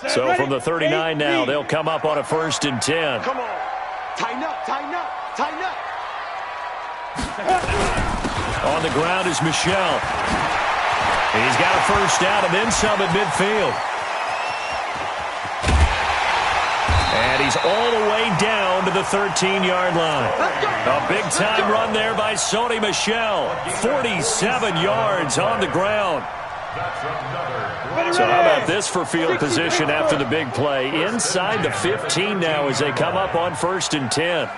So from the 39 now, they'll come up on a 1st and 10. Come on. Tighten up, tighten up, tighten up. On the ground is Michel. He's got a 1st down and then some at midfield. And he's all the way down to the 13-yard line. A big-time run there by Sony Michel. 47 yards on the ground. So how about this for field position after the big play? Inside the 15 now as they come up on 1st and 10.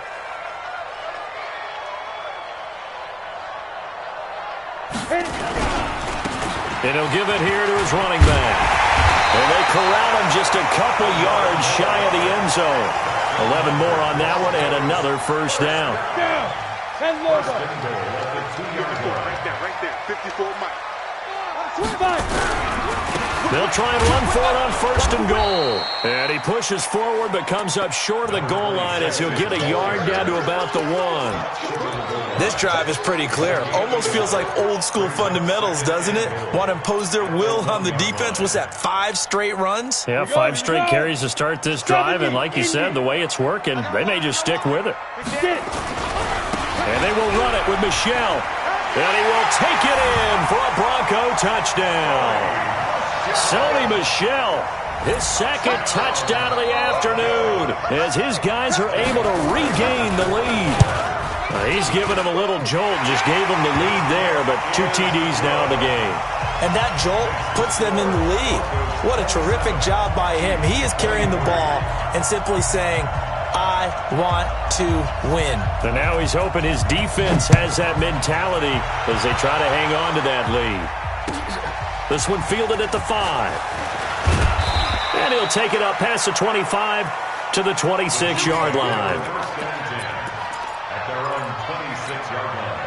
And he'll give it here to his running back. And they corral him just a couple yards shy of the end zone. 11 more on that one and another 1st down. Right there, 54 miles. They'll try and run for it on 1st and goal. And he pushes forward but comes up short of the goal line as he'll get a yard down to about the 1. This drive is pretty clear. Almost feels like old school fundamentals, doesn't it? Want to impose their will on the defense. Was that 5 straight runs? Yeah, 5 straight carries to start this drive. And like you said, the way it's working, they may just stick with it. And they will run it with Michel. And he will take it in for a Bronco touchdown. Sony Michel, his 2nd touchdown of the afternoon as his guys are able to regain the lead. He's given him a little jolt, just gave him the lead there, but 2 TDs now in the game. And that jolt puts them in the lead. What a terrific job by him. He is carrying the ball and simply saying, I want to win. And now he's hoping his defense has that mentality as they try to hang on to that lead. This one fielded at the 5. And he'll take it up past the 25 to the 26-yard line. At their own 26-yard line.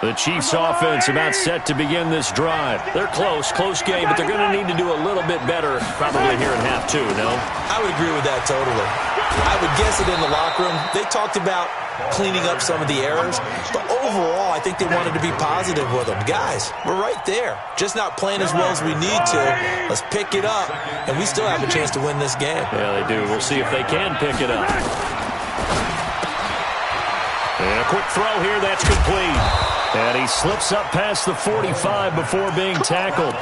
The Chiefs offense about set to begin this drive. They're close game, but they're going to need to do a little bit better probably here in half 2, no? I would agree with that totally. I would guess it in the locker room. They talked about cleaning up some of the errors, but overall, I think they wanted to be positive with them. Guys, we're right there. Just not playing as well as we need to. Let's pick it up, and we still have a chance to win this game. Yeah, they do. We'll see if they can pick it up. And a quick throw here, that's complete. And he slips up past the 45 before being tackled.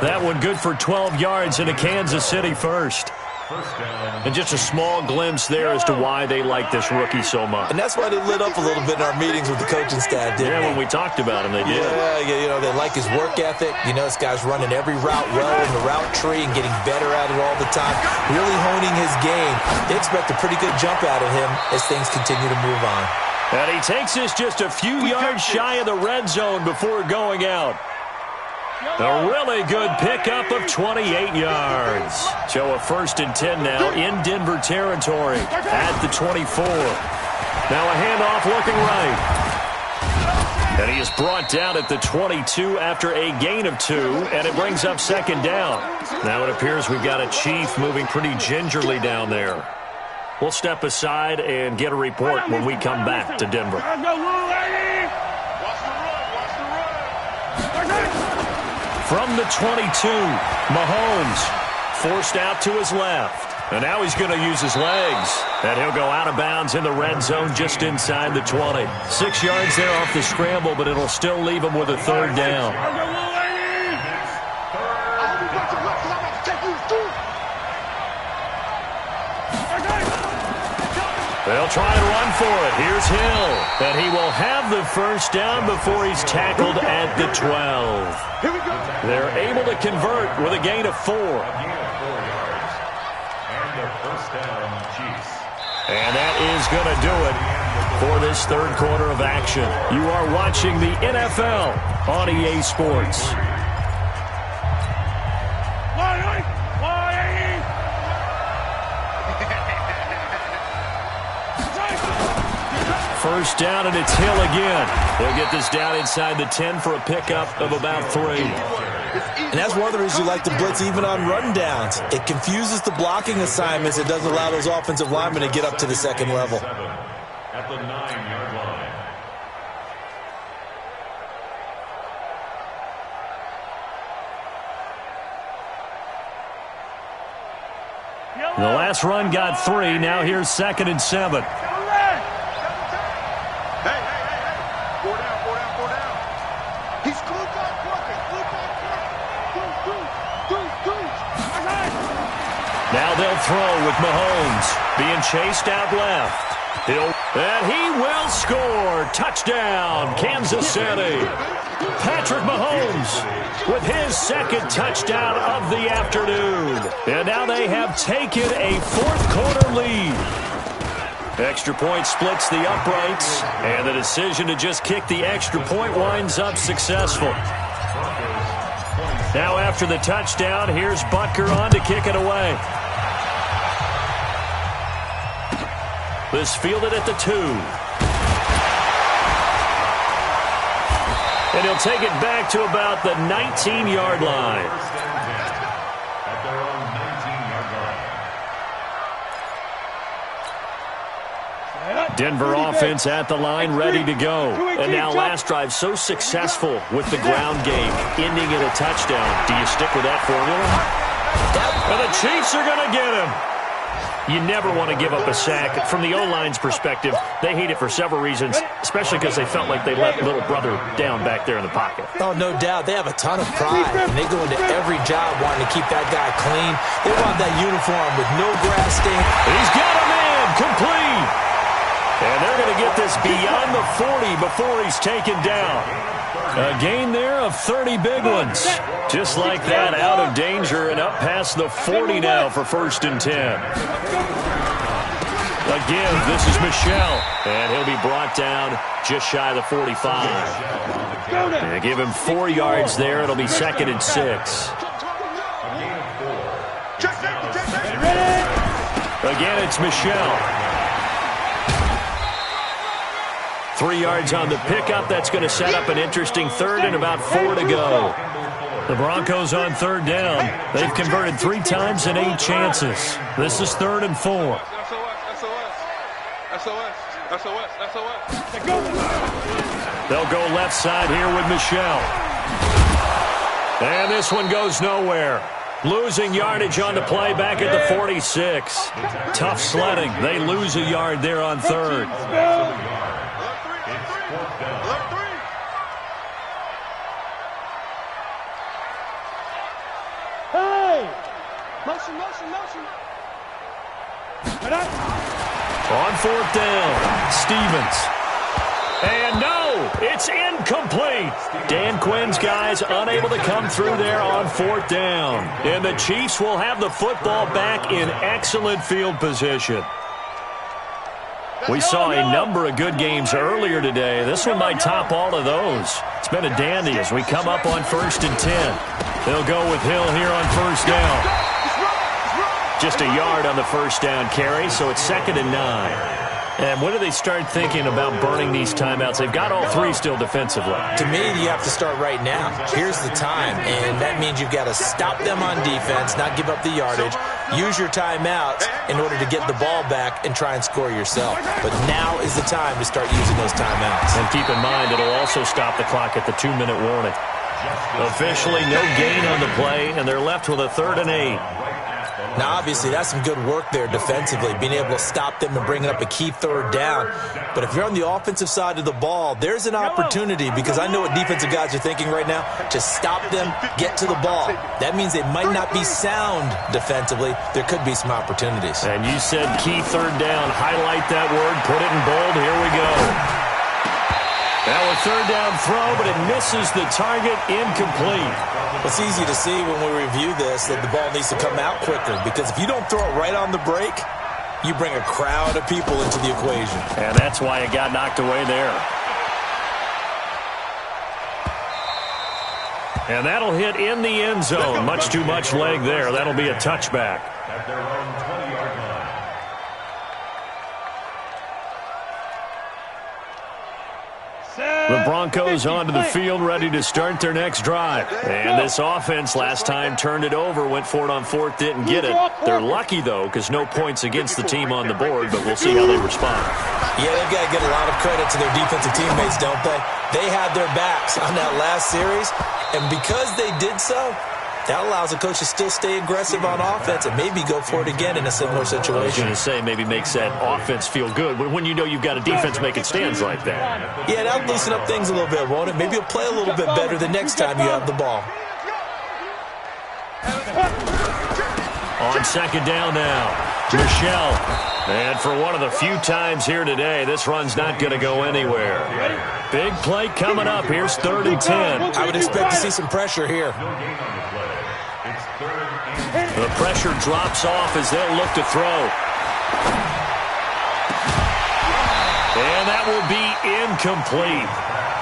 That one good for 12 yards in a Kansas City 1st. And just a small glimpse there as to why they like this rookie so much. And that's why they lit up a little bit in our meetings with the coaching staff, didn't they? Yeah, when we talked about him, they did. Yeah, you know, they like his work ethic. You know, this guy's running every route well in the route tree and getting better at it all the time. Really honing his game. They expect a pretty good jump out of him as things continue to move on. And he takes us just a few yards shy of the red zone before going out. A really good pickup of 28 yards. So a 1st and 10 now in Denver territory at the 24. Now a handoff looking right. And he is brought down at the 22 after a gain of 2, and it brings up 2nd down. Now it appears we've got a Chief moving pretty gingerly down there. We'll step aside and get a report when we come back to Denver. From the 22, Mahomes forced out to his left. And now he's going to use his legs. And he'll go out of bounds in the red zone just inside the 20. 6 yards there off the scramble, but it'll still leave him with a 3rd down. They'll try and run for it. Here's Hill. And he will have the 1st down before he's tackled at the 12. Here we go. They're able to convert with a gain of 4. And that is going to do it for this 3rd quarter of action. You are watching the NFL on EA Sports. First down, and it's Hill again. They'll get this down inside the 10 for a pickup of about 3. And that's one of the reasons you like to blitz even on run downs. It confuses the blocking assignments. It doesn't allow those offensive linemen to get up to the 2nd level. At the 9-yard line. The last run got 3. Now here's 2nd and 7. Now they'll throw with Mahomes being chased out left. And he will score. Touchdown, Kansas City. Patrick Mahomes with his 2nd touchdown of the afternoon. And now they have taken a 4th-quarter lead. Extra point splits the uprights, and the decision to just kick the extra point winds up successful. Now after the touchdown, here's Butker on to kick it away. This fielded at the 2. And he'll take it back to about the 19-yard line. At their own 19-yard line. Denver offense at the line, ready to go. And now last drive so successful with the ground game, ending in a touchdown. Do you stick with that formula? And the Chiefs are going to get him. You never want to give up a sack. From the O-line's perspective, they hate it for several reasons, especially because they felt like they let little brother down back there in the pocket. Oh, no doubt. They have a ton of pride, and they go into every job wanting to keep that guy clean. They want that uniform with no grass stain. He's got a man complete. And they're going to get this beyond the 40 before he's taken down. A gain there of 30 big ones. Just like that, out of danger and up past the 40 now for 1st and 10. Again, this is Michel, and he'll be brought down just shy of the 45. And give him 4 yards there. It'll be 2nd and 6. Again, it's Michel. 3 yards on the pickup. That's going to set up an interesting 3rd and about 4 to go. The Broncos on 3rd down. They've converted 3 times in 8 chances. This is 3rd and 4. They'll go left side here with Michel. And this one goes nowhere. Losing yardage on the play back at the 46. Tough sledding. They lose a yard there on 3rd. Motion. On 4th down, Stevens. And no, it's incomplete. Dan Quinn's guys unable to come through there on 4th down. And the Chiefs will have the football back in excellent field position. We saw a number of good games earlier today. This one might top all of those. It's been a dandy as we come up on 1st and 10. They'll go with Hill here on 1st down. Just a yard on the 1st down carry, so it's 2nd and 9. And when do they start thinking about burning these timeouts? They've got all 3 still defensively. To me, you have to start right now. Here's the time, and that means you've got to stop them on defense, not give up the yardage, use your timeouts in order to get the ball back and try and score yourself. But now is the time to start using those timeouts. And keep in mind, it'll also stop the clock at the 2-minute warning. Officially, no gain on the play, and they're left with a 3rd and 8. Now, obviously, that's some good work there defensively, being able to stop them and bringing up a key 3rd down. But if you're on the offensive side of the ball, there's an opportunity, because I know what defensive guys are thinking right now, to stop them, get to the ball. That means they might not be sound defensively. There could be some opportunities. And you said key 3rd down. Highlight that word. Put it in bold. Here we go. Now a 3rd down throw, but it misses the target. Incomplete. It's easy to see when we review this that the ball needs to come out quicker, because if you don't throw it right on the break, you bring a crowd of people into the equation. And that's why it got knocked away there. And that'll hit in the end zone. Much too much leg there. That'll be a touchback. At their own 20-yard line. The Broncos onto the field, ready to start their next drive. And this offense last time turned it over, went for it on 4th, didn't get it. They're lucky, though, because no points against the team on the board, but we'll see how they respond. Yeah, they've got to get a lot of credit to their defensive teammates, don't they? They had their backs on that last series, and because they did so, That allows the coach to still stay aggressive on offense and maybe go for it again in a similar situation. I was going to say maybe makes that offense feel good when you know you've got a defense making stands like that. Yeah, that'll loosen up things a little bit, won't it? Maybe you'll play a little bit better the next time you have the ball. On second down now, Michelle. And for one of the few times here today, this run's not going to go anywhere. Big play coming up. Here's 3rd and 10. I would expect to see some pressure here. The pressure drops off as they'll look to throw. And that will be incomplete.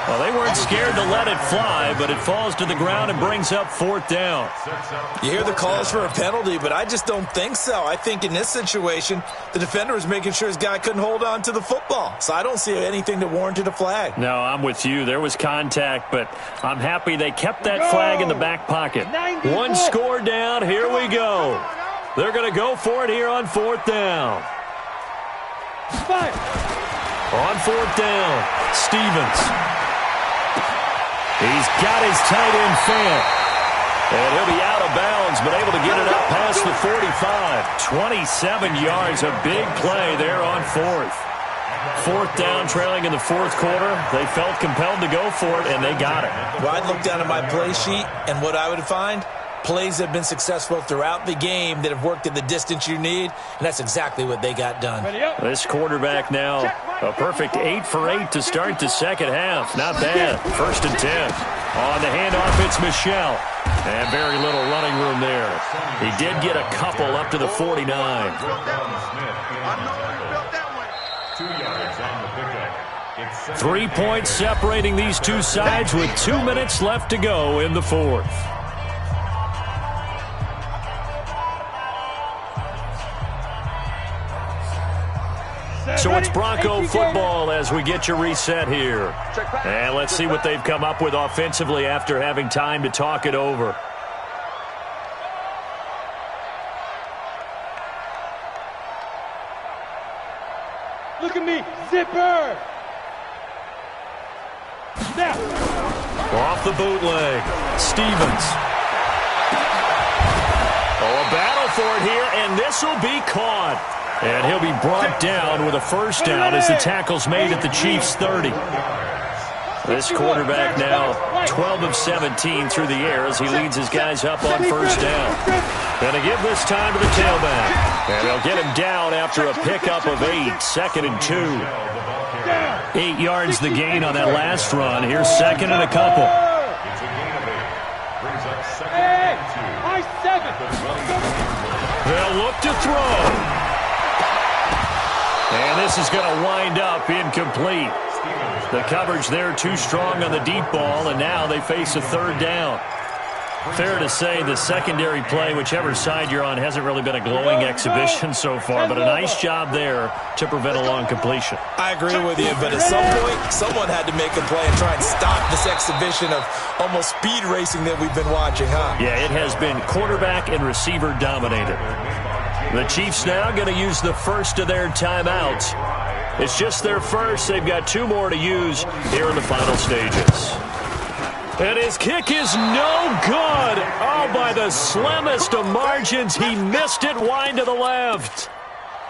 Well, they weren't scared to let it fly, but it falls to the ground and brings up 4th down. You hear the calls for a penalty, but I just don't think so. I think in this situation, the defender was making sure his guy couldn't hold on to the football. So I don't see anything that warranted a flag. No, I'm with you. There was contact, but I'm happy they kept that flag in the back pocket. One score down. Here we go. They're going to go for it here on 4th down. On 4th down, Stevens. He's got his tight end fan. And he'll be out of bounds, but able to get it up past the 45. 27 yards, a big play there on 4th. 4th down, trailing in the 4th quarter. They felt compelled to go for it, and they got it. Well, I'd look down at my play sheet, and what I would find, plays have been successful throughout the game that have worked at the distance you need, and that's exactly what they got done. This quarterback now, a perfect 8 for 8 to start the second half. Not bad. 1st and 10. On the handoff, it's Michelle. And very little running room there. He did get a couple up to the 49. 2 yards on the pickup. 3 points separating these two sides with 2 minutes left to go in the 4th. So it's Bronco football as we get you reset here. And let's see what they've come up with offensively after having time to talk it over. Look at me, zipper. Snap. Off the bootleg, Stevens. Oh, a battle for it here, and this will be caught. And he'll be brought down with a 1st down as the tackle's made at the Chiefs' 30. This quarterback now 12 of 17 through the air as he leads his guys up on 1st down. Going to give this time to the tailback. And they'll get him down after a pickup of 8, 2nd and 2. 8 yards the gain on that last run. Here's 2nd and a couple. They'll look to throw. And this is going to wind up incomplete. The coverage there too strong on the deep ball, and now they face a 3rd down. Fair to say the secondary play, whichever side you're on, hasn't really been a glowing exhibition so far, but a nice job there to prevent a long completion. I agree with you, but at some point, someone had to make a play and try and stop this exhibition of almost speed racing that we've been watching, huh? Yeah, it has been quarterback and receiver dominated. The Chiefs now going to use the first of their timeouts. It's just their first. They've got 2 more to use here in the final stages. And his kick is no good. Oh, by the slimmest of margins, he missed it wide to the left.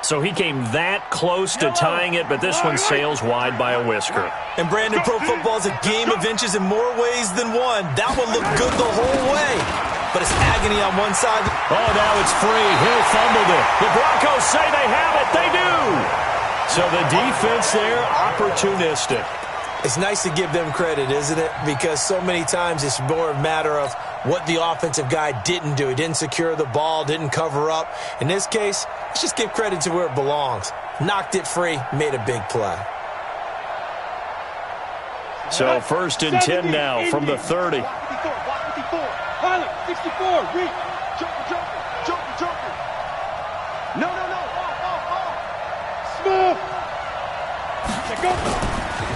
So he came that close to tying it, but this one sails wide by a whisker. And Brandon, pro football is a game of inches in more ways than one. That one looked good the whole way. But it's agony on one side. Oh, now it's free. Hill fumbled it. The Broncos say they have it. They do. So the defense there, opportunistic. It's nice to give them credit, isn't it? Because so many times it's more a matter of what the offensive guy didn't do. He didn't secure the ball, didn't cover up. In this case, let's just give credit to where it belongs. Knocked it free, made a big play. So 1st and 10 now from the 30. Pilot, 64, reach. Jumper. No. Smooth. Check up.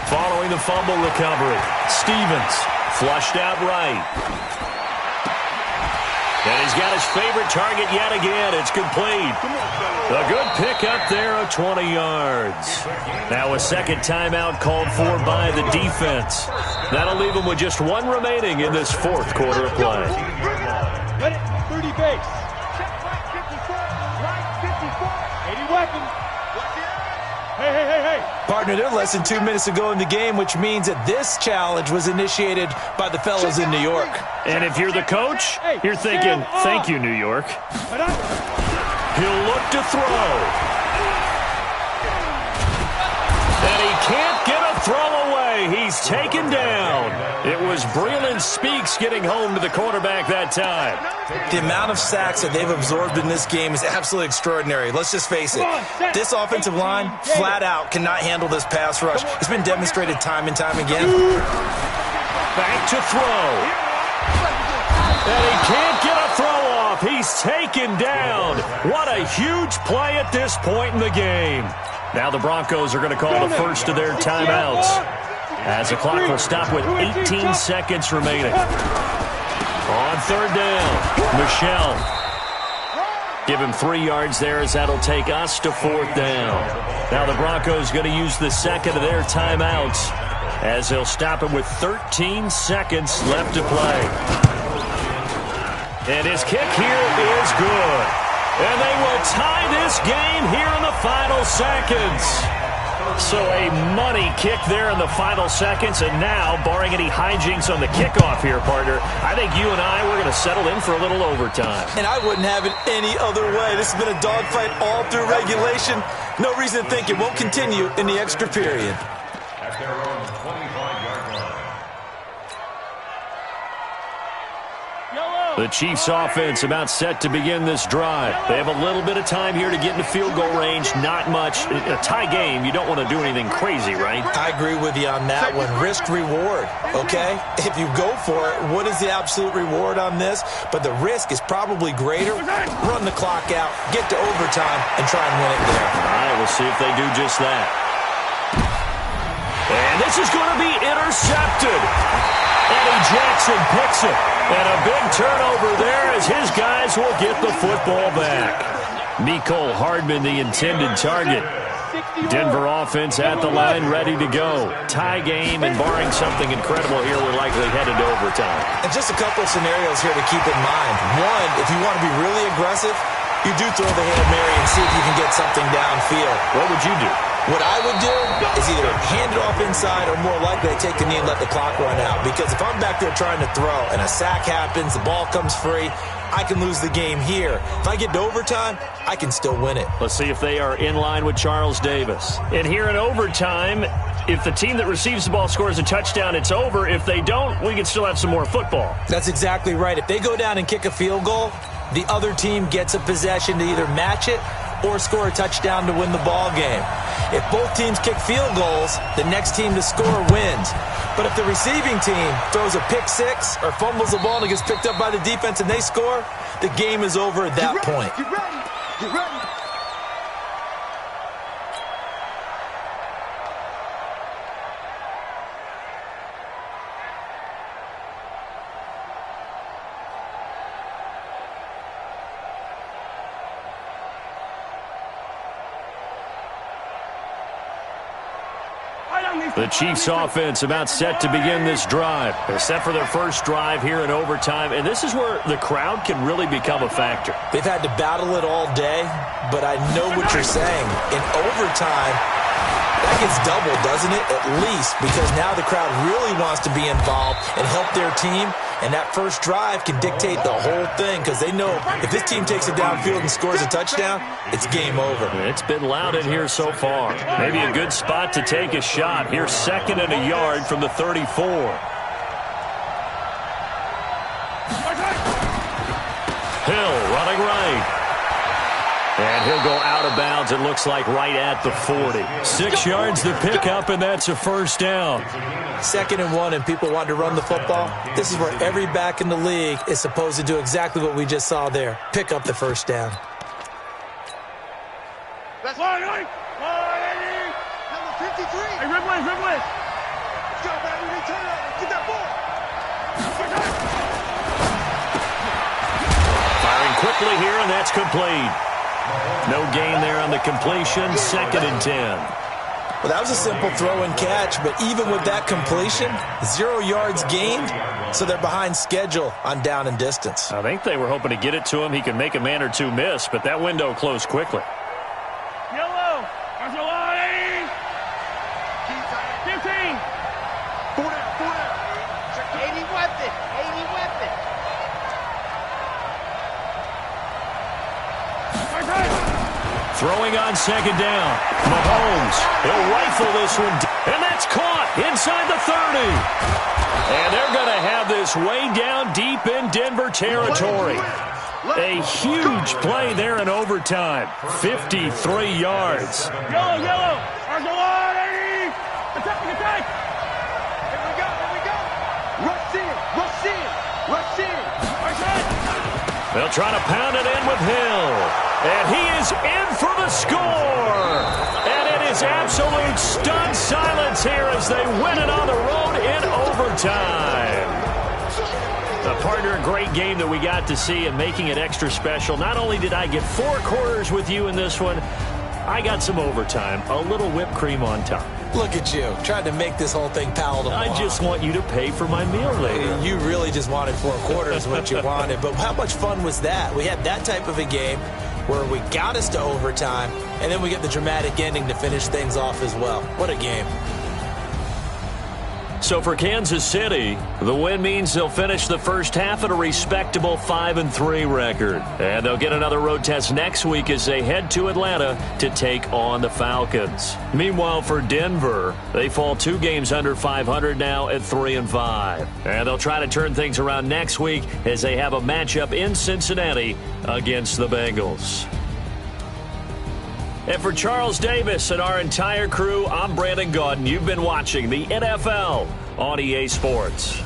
Following the fumble recovery, Stevens flushed out right. And he's got his favorite target yet again. It's complete. A good pickup there of 20 yards. Now a second timeout called for by the defense. That'll leave them with just 1 remaining in this 4th quarter of play. 30 base. Check right 54. Right 54. 80 weapons. Hey. Partner, they're less than 2 minutes to go in the game, which means that this challenge was initiated by the fellas in New York. And if you're the coach, you're thinking, thank you, New York. He'll look to throw. And he can't get a throw away. He's taken down. It was Breland Speaks getting home to the quarterback that time. The amount of sacks that they've absorbed in this game is absolutely extraordinary. Let's just face it. This offensive line, flat out, cannot handle this pass rush. It's been demonstrated time and time again. Back to throw. And he can't get a throw off. He's taken down. What a huge play at this point in the game. Now the Broncos are going to call the first of their timeouts, as the clock will stop with 18 seconds remaining. On third down, Michelle. Give him 3 yards there, as that'll take us to fourth down. Now the Broncos going to use the second of their timeouts, as they'll stop him with 13 seconds left to play. And his kick here is good. And they will tie this game here in the final seconds. So a money kick there in the final seconds. And now, barring any hijinks on the kickoff here, partner, I think you and I, we're going to settle in for a little overtime. And I wouldn't have it any other way. This has been a dogfight all through regulation. No reason to think it won't continue in the extra period. At their own 25-yard line. The Chiefs offense about set to begin this drive. They have a little bit of time here to get into field goal range. Not much. A tie game, you don't want to do anything crazy, right? I agree with you on that one. Risk reward, okay? If you go for it, what is the absolute reward on this? But the risk is probably greater. Run the clock out, get to overtime, and try and win it there. All right, we'll see if they do just that. And this is going to be intercepted. Eddie Jackson picks it. And a big turnover there, as his guys will get the football back. Mecole Hardman, the intended target. Denver offense at the line, ready to go. Tie game, and barring something incredible here, we're likely headed to overtime. And just a couple of scenarios here to keep in mind. One, if you want to be really aggressive, you do throw the Hail Mary and see if you can get something downfield. What would you do? What I would do is either hand it off inside or more likely I take the knee and let the clock run out. Because if I'm back there trying to throw and a sack happens, the ball comes free, I can lose the game here. If I get to overtime, I can still win it. Let's see if they are in line with Charles Davis. And here in overtime, if the team that receives the ball scores a touchdown, it's over. If they don't, we can still have some more football. That's exactly right. If they go down and kick a field goal, the other team gets a possession to either match it or score a touchdown to win the ball game. If both teams kick field goals, the next team to score wins. But if the receiving team throws a pick six or fumbles the ball and it gets picked up by the defense and they score, the game is over at that point. Get ready. Get ready. The Chiefs offense about set to begin this drive. They're set for their first drive here in overtime, and this is where the crowd can really become a factor. They've had to battle it all day, but I know what you're saying. In overtime, that gets doubled, doesn't it? At least, because now the crowd really wants to be involved and help their team, and that first drive can dictate the whole thing because they know if this team takes it downfield and scores a touchdown, it's game over. It's been loud in here so far. Maybe a good spot to take a shot. Here's 2nd and a yard from the 34. Hill running right. And he'll go out of bounds, it looks like, right at the 40. 6 yards to pick up, and that's a first down. 2nd and 1, and people want to run the football. This is where every back in the league is supposed to do exactly what we just saw there. Pick up the first down. That's line. Number 53. Hey, Ridley. Let's go, baby. Return it. Get that ball. Firing quickly here, and that's complete. No gain there on the completion. 2nd and 10. Well, that was a simple throw and catch, but even with that completion, 0 yards gained, so they're behind schedule on down and distance. I think they were hoping to get it to him. He could make a man or two miss, but that window closed quickly. Yellow. There's a line. 15. 4 down. 80 weapon. 80 weapon. Throwing on second down. Mahomes, he'll rifle this one. And that's caught inside the 30. And they're going to have this way down deep in Denver territory. A huge play there in overtime. 53 yards. Yellow. There's a line. 80. Attack. Here we go. Rush in. They'll try to pound it in with Hill. And he is in for the score. And it is absolute stunned silence here as they win it on the road in overtime. A partner, a great game that we got to see and making it extra special. Not only did I get 4 quarters with you in this one, I got some overtime, a little whipped cream on top. Look at you, trying to make this whole thing palatable. I just want you to pay for my meal later. You really just wanted 4 quarters what you wanted. But how much fun was that? We had that type of a game where we got us to overtime, and then we get the dramatic ending to finish things off as well. What a game. So for Kansas City, the win means they'll finish the first half at a respectable 5-3 record. And they'll get another road test next week as they head to Atlanta to take on the Falcons. Meanwhile, for Denver, they fall 2 games under 500 now at 3-5. And they'll try to turn things around next week as they have a matchup in Cincinnati against the Bengals. And for Charles Davis and our entire crew, I'm Brandon Gaudin. You've been watching the NFL on EA Sports.